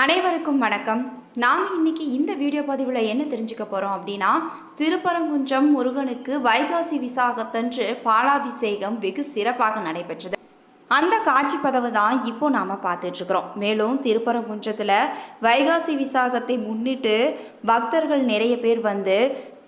அனைவருக்கும் வணக்கம். நாம் இன்னைக்கு இந்த வீடியோ பதிவில் என்ன தெரிஞ்சுக்க போகிறோம் அப்படின்னா, திருப்பரங்குன்றம் முருகனுக்கு வைகாசி விசாகத்தன்று பாலாபிஷேகம் வெகு சிறப்பாக நடைபெற்றது. அந்த காட்சி பதவை தான் இப்போ நாம் பார்த்துட்ருக்குறோம். மேலும் திருப்பரங்குன்றத்தில் வைகாசி விசாகத்தை முன்னிட்டு பக்தர்கள் நிறைய பேர் வந்து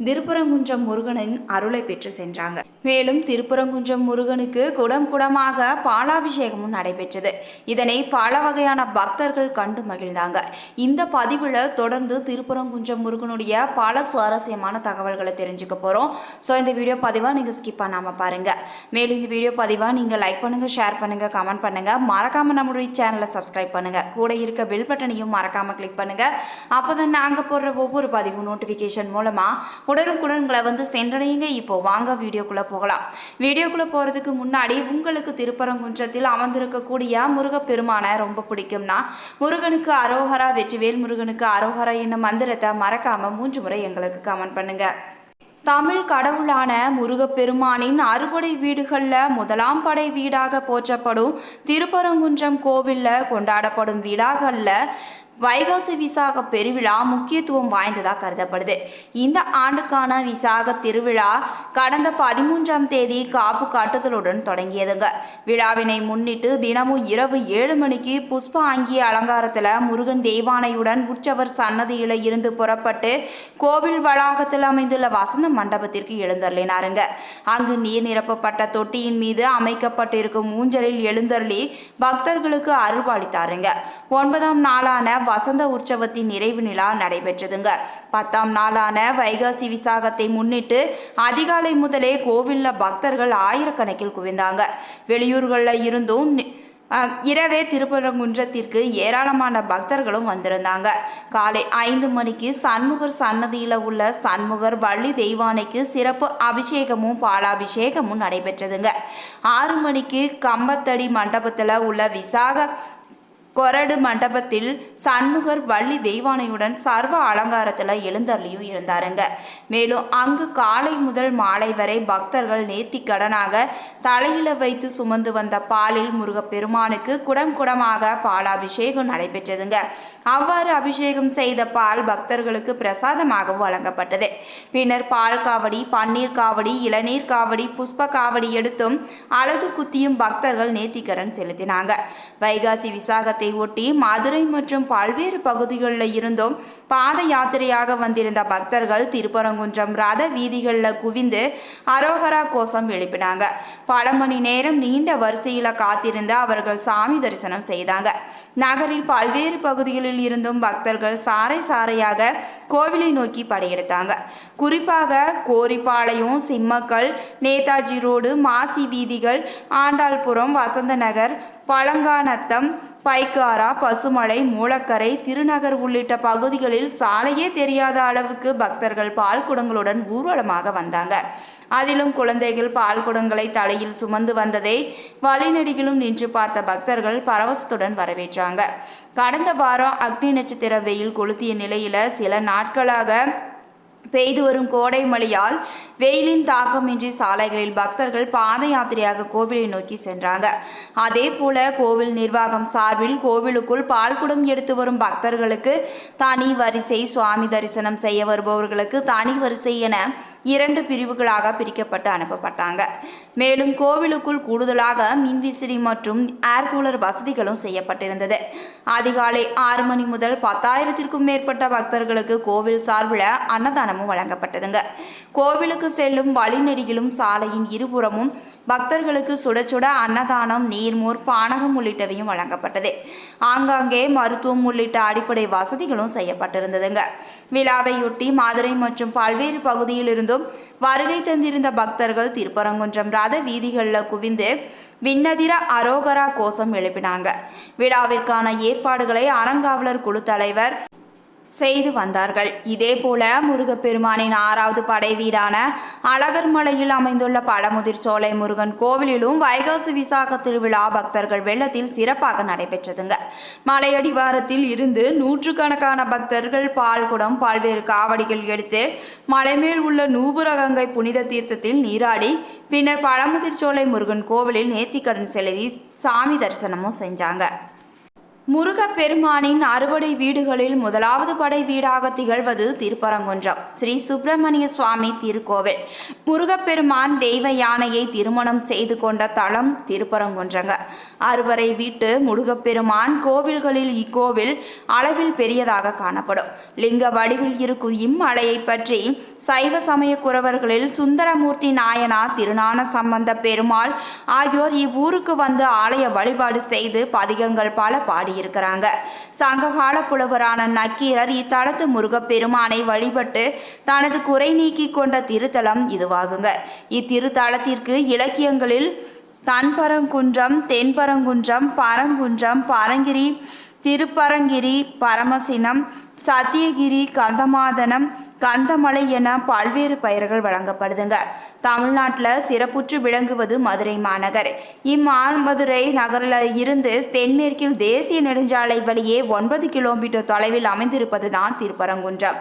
திருப்பரங்குன்றம் முருகனின் அருளை பெற்று சென்றாங்க. மேலும் திருப்பரங்குன்றம் முருகனுக்கு குடம் குடமாக பாலாபிஷேகமும் நடைபெற்றது. இதனை பல வகையான பக்தர்கள் கண்டு மகிழ்ந்தாங்க. இந்த பதிவில் தொடர்ந்து திருப்பரங்குன்றம் முருகனுடைய பல சுவாரஸ்யமான தகவல்களை தெரிஞ்சுக்க போகிறோம். ஸோ இந்த வீடியோ பதிவாக நீங்கள் ஸ்கிப் பண்ணாமல் பாருங்கள். மேலும் இந்த வீடியோ பதிவாக நீங்கள் லைக் பண்ணுங்கள், ஷேர் பண்ணுங்கள், கமெண்ட் பண்ணுங்கள். மறக்காமல் நம்மளுடைய சேனலை சப்ஸ்கிரைப் பண்ணுங்கள். கூட இருக்க பெல் பட்டனையும் மறக்காமல் கிளிக் பண்ணுங்கள். அப்போ தான் நாங்கள் போடுற ஒவ்வொரு பதிவும் நோட்டிஃபிகேஷன் மூலமாக உடனுக்குடன்களை வந்து சென்றடையுங்க. இப்போ வாங்க வீடியோக்குள்ளே போகலாம். வீடியோக்குள்ளே போகிறதுக்கு முன்னாடி உங்களுக்கு திருப்பரங்குன்றத்தில் அமர்ந்திருக்கக்கூடிய முருகப்பெருமானை ரொம்ப பிடிக்கும்னா முருகனுக்கு அரோகரா, வெற்றிவேல் முருகனுக்கு அரோகரா என்னும் மந்திரத்தை மறக்காமல் 3 முறை எங்களுக்கு கமெண்ட் பண்ணுங்க. தமிழ் கடவுளான முருகப்பெருமானின் அறுபடை வீடுகளில் முதலாம் படை வீடாக போற்றப்படும் திருப்பரங்குன்றம் கோவிலில் கொண்டாடப்படும் விழாக்களில் வைகாசி விசாக பெருவிழா முக்கியத்துவம் வாய்ந்ததாக கருதப்படுது. இந்த ஆண்டுக்கான விசாக திருவிழா கடந்த 13ஆம் தேதி காப்பு காட்டுதலுடன் தொடங்கியதுங்க. விழாவினை முன்னிட்டு தினமும் இரவு 7 மணிக்கு புஷ்ப அங்கி அலங்காரத்தில் முருகன் தெய்வானையுடன் உற்சவர் சன்னதியில் இருந்து புறப்பட்டு கோவில் வளாகத்தில் அமைந்துள்ள வசந்த மண்டபத்திற்கு எழுந்தருளினாருங்க. அங்கு நீர் நிரப்பப்பட்ட தொட்டியின் மீது அமைக்கப்பட்டிருக்கும் ஊஞ்சலில் எழுந்தருளி பக்தர்களுக்கு அருள்பாலித்தாருங்க. 9ஆம் நாளான வசந்த உற்சவத்தின் நிறைவு நிலா நடைபெற்றதுங்க. 10ஆம் நாளான வைகாசி விசாகத்தை முன்னிட்டு அதிகாலை முதலே கோவிலில் பக்தர்கள் ஆயிரக்கணக்கில் குவிந்தாங்க. வெளியூர்களில் இருந்தும் இரவே திருப்பரங்குன்றத்திற்கு ஏராளமான பக்தர்களும் வந்திருந்தாங்க. காலை 5 மணிக்கு சண்முகர் சன்னதியில் உள்ள சண்முகர் வள்ளி தெய்வானைக்கு சிறப்பு அபிஷேகமும் பாலாபிஷேகமும் நடைபெற்றதுங்க. 6 மணிக்கு கம்பத்தடி மண்டபத்தில் உள்ள விசாக கொரடு மண்டபத்தில் சண்முகர் வள்ளி தெய்வானையுடன் சர்வ அலங்காரத்தில் எழுந்தருளியும் இருந்தாருங்க. மேலும் அங்கு காலை முதல் மாலை வரை பக்தர்கள் நேர்த்திக்கடனாக தலையில வைத்து சுமந்து வந்த பாலில் முருகப்பெருமானுக்கு குடம் குடமாக பாலாபிஷேகம் நடைபெற்றதுங்க. அவ்வாறு அபிஷேகம் செய்த பால் பக்தர்களுக்கு பிரசாதமாகவும் வழங்கப்பட்டது. பின்னர் பால் காவடி, பன்னீர் காவடி, இளநீர் காவடி, புஷ்ப காவடி எடுத்தும் அழகு குத்தியும் பக்தர்கள் நேர்த்திக்கடன் செலுத்தினாங்க. வைகாசி விசாகத்தை ஒட்டி மதுரை மற்றும் பல்வேறு பகுதிகளில் இருந்தும் பாத யாத்திரையாக வந்திருந்த பக்தர்கள் திருப்பரங்குன்றம் ரத வீதிகளில் குவிந்து அரோகரா கோஷம் எழுப்பினாங்க. பல மணி நேரம் நீண்ட வரிசையில் காத்திருந்த அவர்கள் சாமி தரிசனம் செய்தாங்க. நகரில் பல்வேறு பகுதிகளில் இருந்தும் பக்தர்கள் சாறை சாறையாக கோவிலை நோக்கி படையெடுத்தாங்க. குறிப்பாக கோரிப்பாளையம், சிம்மக்கல், நேதாஜி ரோடு, மாசி வீதிகள், ஆண்டாள்புரம், வசந்த நகர், பழங்காநத்தம், பைக்காரா, பசுமலை, மூலக்கரை, திருநகர் உள்ளிட்ட பகுதிகளில் சாலையே தெரியாத அளவுக்கு பக்தர்கள் பால் குடங்களுடன் ஊர்வலமாக வந்தாங்க. அதிலும் குழந்தைகள் பால் குடங்களை தலையில் சுமந்து வந்ததை வழிநெடுகிலும் நின்று பார்த்த பக்தர்கள் பரவசத்துடன் வரவேற்றாங்க. கடந்த வாரம் அக்னி நட்சத்திர வெயில் கொளுத்திய நிலையில சில நாட்களாக பெய்து வரும் கோடை மழையால் வெயிலின் தாக்கமின்றி சாலைகளில் பக்தர்கள் பாத யாத்திரையாக கோவிலை நோக்கி சென்றாங்க. அதே போல கோவில் நிர்வாகம் சார்பில் கோவிலுக்குள் பால்குடம் எடுத்து வரும் பக்தர்களுக்கு தனி வரிசை, சுவாமி தரிசனம் செய்ய வருபவர்களுக்கு தனி வரிசை என 2 பிரிவுகளாக பிரிக்கப்பட்டு அனுப்பப்பட்டாங்க. மேலும் கோவிலுக்குள் கூடுதலாக மின்விசிறி மற்றும் ஏர் கூலர் வசதிகளும் செய்யப்பட்டிருந்தது. அதிகாலை 6 மணி முதல் 10,000த்திற்கும் மேற்பட்ட பக்தர்களுக்கு கோவில் சார்பில் அன்னதானமும் வழங்கப்பட்டதுங்க. கோவிலுக்கு செல்லும் வழிநெடுகிலும் சாலையின் இருபுறமும் பக்தர்களுக்கு சுட சுட அன்னதானம், நீர்மோர், பானகம் உள்ளிட்டவையும் வழங்கப்பட்டது. ஆங்காங்கே மருத்துவம் உள்ளிட்ட அடிப்படை வசதிகளும் செய்யப்பட்டிருந்ததுங்க. விழாவையொட்டி மதுரை மற்றும் பல்வேறு பகுதியில் இருந்தும் வருகை தந்திருந்த பக்தர்கள் திருப்பரங்குன்றம் ரத வீதிகளில் குவிந்து விண்ணதிர அரோகரா கோஷம் எழுப்பினாங்க. விழாவிற்கான ஏற்பாடுகளை அறங்காவலர் குழு தலைவர் செய்து வந்தார்கள். இதேபோல முருகப்பெருமானின் 6வது படை வீடான அழகர்மலையில் அமைந்துள்ள பழமுதிர் சோலை முருகன் கோவிலிலும் வைகாசி விசாக திருவிழா பக்தர்கள் வெள்ளத்தில் சிறப்பாக நடைபெற்றதுங்க. மலையடிவாரத்தில் இருந்து நூற்றுக்கணக்கான பக்தர்கள் பால்குடம், பல்வேறு காவடிகள் எடுத்து மலைமேல் உள்ள நூபுரகங்கை புனித தீர்த்தத்தில் நீராடி பின்னர் பழமுதிர் சோலை முருகன் கோவிலில் நேர்த்திக்கடன் செலுத்தி சாமி தரிசனமும் செஞ்சாங்க. முருகப்பெருமானின் அறுபடை வீடுகளில் முதலாவது படை வீடாக திகழ்வது திருப்பரங்குன்றம் ஸ்ரீ சுப்பிரமணிய சுவாமி திருக்கோவில். முருகப்பெருமான் தெய்வ யானையை திருமணம் செய்து கொண்ட தலம் திருப்பரங்குன்றங்க. அறுபடை வீட்டு முருகப்பெருமான் கோவில்களில் இக்கோவில் அளவில் பெரியதாக காணப்படும். லிங்க வடிவில் இருக்கும் இம்மலையை பற்றி சைவ சமய குறவர்களில் சுந்தரமூர்த்தி நாயனார், திருஞான சம்பந்த பெருமாள் ஆகியோர் இவ்வூருக்கு வந்து ஆலய வழிபாடு செய்து பதிகங்கள் பல பாடியிருக்கிறாங்க. சங்ககால புலவரான நக்கீரர் இத்தலத்து முருகப்பெருமானை வழிபட்டு தனது குறை நீக்கி கொண்ட திருத்தலம் இதுவாகுங்க. இத்திருத்தலத்திற்கு இலக்கியங்களில் தன்பரங்குன்றம், தென்பரங்குன்றம், பரங்குன்றம், பரங்கிரி, திருப்பரங்கிரி, பரமசினம், சத்தியகிரி, கந்தமாதனம், கந்தமலை என பல்வேறு பெயர்கள் வழங்கப்படுதுங்க. தமிழ்நாட்டில் சிறப்புற்று விளங்குவது மதுரை மாநகர். இம்மாமதுரை நகரில் இருந்து தென்மேற்கில் தேசிய நெடுஞ்சாலை வழியே 9 கிலோமீட்டர் தொலைவில் அமைந்திருப்பது தான் திருப்பரங்குன்றம்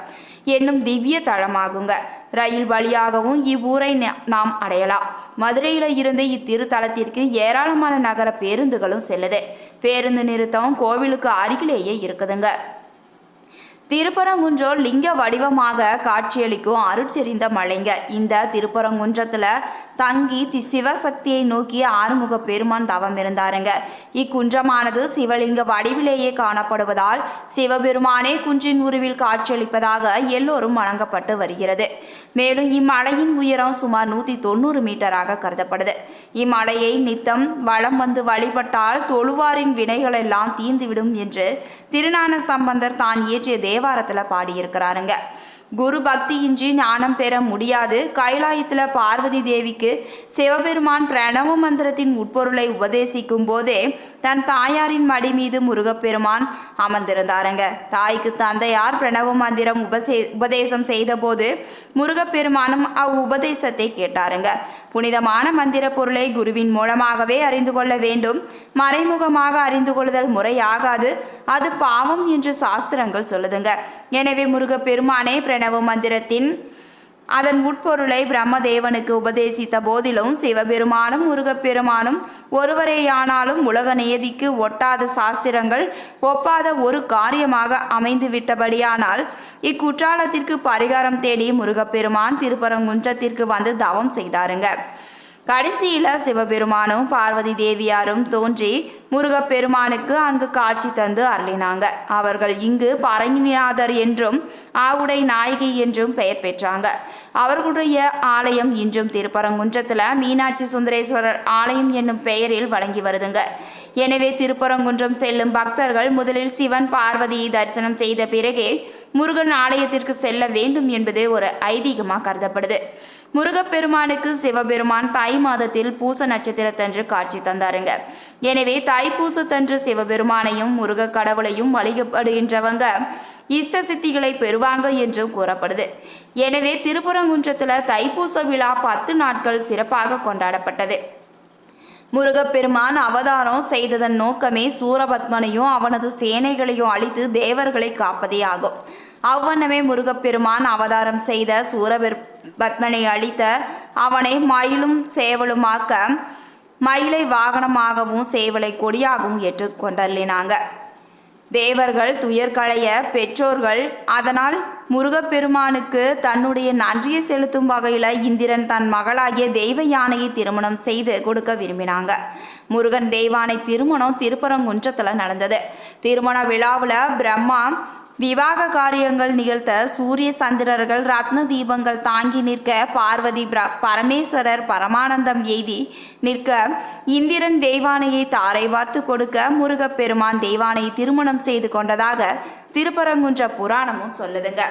என்னும் திவ்ய தலமாகுங்க. ரயில் வழியாகவும் இவ்வூரை நாம் அடையலாம். மதுரையில் இருந்து இத்திருத்தலத்திற்கு ஏராளமான நகர பேருந்துகளும் செல்லுது. பேருந்து நிறுத்தம் கோவிலுக்கு அருகிலேயே இருக்குதுங்க. திருப்பரங்குன்றம் லிங்க வடிவமாக காட்சியளிக்கும் அருட்செறிந்த மலைங்க. இந்த திருப்பரங்குன்றத்தில் தங்கி சிவசக்தியை நோக்கி ஆறுமுக பெருமான் தவம் இருந்தாருங்க. இக்குன்றமானது சிவலிங்க வடிவிலேயே காணப்படுவதால் சிவபெருமானே குன்றின் உருவில் காட்சியளிப்பதாக எல்லோரும் வணங்கப்பட்டு வருகிறது. மேலும் இம்மலையின் உயரம் சுமார் 190 மீட்டராக கருதப்படுது. இம்மலையை நித்தம் வலம் வந்து வழிபட்டால் தொழுவாரின் வினைகள் எல்லாம் தீர்ந்துவிடும் என்று திருஞான சம்பந்தர் தான் இயற்றிய தேவாரத்தில் பாடியிருக்கிறாருங்க. குரு பக்தியின்றி ஞானம் பெற முடியாது. கைலாயத்தில் பார்வதி தேவிக்கு சிவபெருமான் பிரணவ மந்திரத்தின் உட்பொருளை உபதேசிக்கும் போதே தன் தாயாரின் மடி மீது முருகப்பெருமான் அமர்ந்திருந்தாருங்க. தாய்க்கு தந்தையார் பிரணவ மந்திரம் உபதேசம் செய்த போது முருகப்பெருமானும் உபதேசத்தை கேட்டாருங்க. புனிதமான மந்திர பொருளை குருவின் மூலமாகவே அறிந்து கொள்ள வேண்டும். மறைமுகமாக அறிந்து கொள்ளுதல் முறையாகாது, அது பாவம் என்று சாஸ்திரங்கள் சொல்லுதுங்க. எனவே முருகப்பெருமானே பிரணவ மந்திரத்தின் அதன் உட்பொருளை பிரம்மதேவனுக்கு உபதேசித்த போதிலும் சிவபெருமானும் முருகப்பெருமானும் ஒருவரேயானாலும் உலக நியதிக்கு ஒட்டாத சாஸ்திரங்கள் ஒப்பாத ஒரு காரியமாக அமைந்து விட்டபடியானால் இக்குற்றாலத்திற்கு பரிகாரம் தேடி முருகப்பெருமான் திருப்பரங்குன்றத்திற்கு வந்து தவம் செய்தாருங்க. கடைசியில சிவபெருமானும் பார்வதி தேவியாரும் தோன்றி முருகப்பெருமானுக்கு அங்கு காட்சி தந்து அருளினாங்க. அவர்கள் இங்கு பரங்கிநாதர் என்றும் ஆவுடை நாயகி என்றும் பெயர் பெற்றாங்க. அவர்களுடைய ஆலயம் இன்றும் திருப்பரங்குன்றத்தில் மீனாட்சி சுந்தரேஸ்வரர் ஆலயம் என்னும் பெயரில் வழங்கி வருதுங்க. எனவே திருப்பரங்குன்றம் செல்லும் பக்தர்கள் முதலில் சிவன் பார்வதியை தரிசனம் செய்த பிறகே முருகன் ஆலயத்திற்கு செல்ல வேண்டும் என்பது ஒரு ஐதீகமாக கருதப்படுது. முருகப்பெருமானுக்கு சிவபெருமான் தை மாதத்தில் பூச நட்சத்திரத்தன்று காட்சி தந்தாருங்க. எனவே தைப்பூசத்தன்று சிவபெருமானையும் முருக கடவுளையும் வழிபடுகின்றவங்க இஷ்ட சித்திகளை பெறுவாங்க என்றும் கூறப்படுது. எனவே திருப்பரங்குன்றத்தில் தைப்பூச விழா 10 நாட்கள் சிறப்பாக கொண்டாடப்பட்டது. முருகப்பெருமான் அவதாரம் செய்ததன் நோக்கமே சூரபத்மனையும் அவனது சேனைகளையும் அழித்து தேவர்களை காப்பதே ஆகும். அவ்வண்ணமே முருகப்பெருமான் அவதாரம் செய்த சூரபத்மனை அழித்த அவனை மயிலும் சேவலுமாக்க மயிலை வாகனமாகவும் சேவலை கொடியாகவும் ஏற்றுக்கொண்டள்ளினாங்க. தேவர்கள் துயர்களைய பெற்றோர்கள். அதனால் முருகப்பெருமானுக்கு தன்னுடைய நன்றியை செலுத்தும் வகையில் இந்திரன் தன் மகளாகிய தெய்வ யானையை திருமணம் செய்து கொடுக்க விரும்பினாங்க. முருகன் தெய்வானை திருமணம் திருப்பரங்குன்றத்தில் நடந்தது. திருமண விழாவில் பிரம்மா விவாக காரியங்கள் நிகழ்த்த சூரிய சந்திரர்கள் ரத்ன தீபங்கள் தாங்கி நிற்க, பார்வதி பரமேஸ்வரர் பரமானந்தம் எய்தி நிற்க, இந்திரன் தெய்வானையை தாரை வார்த்து கொடுக்க முருகப்பெருமான் தெய்வானையை திருமணம் செய்து கொண்டதாக திருப்பரங்குன்ற புராணமும் சொல்லுதுங்க.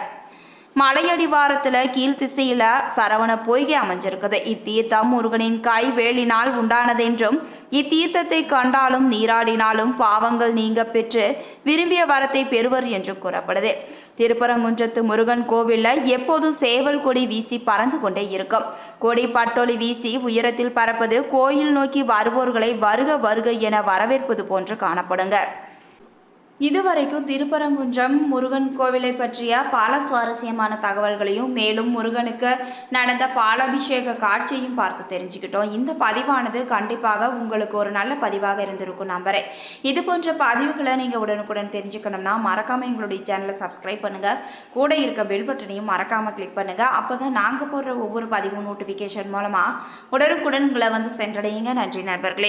மலையடிவாரத்தில் கீழ்த்திசையில் சரவண பொய்கை அமைஞ்சிருக்குது. இத்தீர்த்தம் முருகனின் கை வேலினால் உண்டானதென்றும் இத்தீர்த்தத்தை கண்டாலும் நீராடினாலும் பாவங்கள் நீங்க பெற்று விரும்பிய வரத்தை பெறுவர் என்று கூறப்படுது. திருப்பரங்குன்றத்து முருகன் கோவிலில் எப்போதும் சேவல் கொடி வீசி பறந்து கொண்டே இருக்கும். கொடி பட்டொலி வீசி உயரத்தில் பறப்பது கோயில் நோக்கி வருவோர்களை வருக வருக என வரவேற்பது போன்று காணப்படுங்க. இதுவரைக்கும் திருப்பரங்குன்றம் முருகன் கோவிலை பற்றிய பல சுவாரஸ்யமான தகவல்களையும் மேலும் முருகனுக்கு நடந்த பாலாபிஷேக காட்சியையும் பார்த்து தெரிஞ்சுக்கிட்டோம். இந்த பதிவானது கண்டிப்பாக உங்களுக்கு ஒரு நல்ல பதிவாக இருந்திருக்கும் நம்புறேன். இது போன்ற பதிவுகளை நீங்கள் உடனுக்குடன் தெரிஞ்சுக்கணும்னா மறக்காமல் எங்களுடைய சேனலை சப்ஸ்கிரைப் பண்ணுங்கள். கூட இருக்க பெல் பட்டனையும் மறக்காமல் கிளிக் பண்ணுங்கள். அப்போ தான் நாங்கள் போடுற ஒவ்வொரு பதிவும் நோட்டிஃபிகேஷன் மூலமாக உடனுக்குடன் உங்களை வந்து சென்றடையுங்க. நன்றி நண்பர்களே.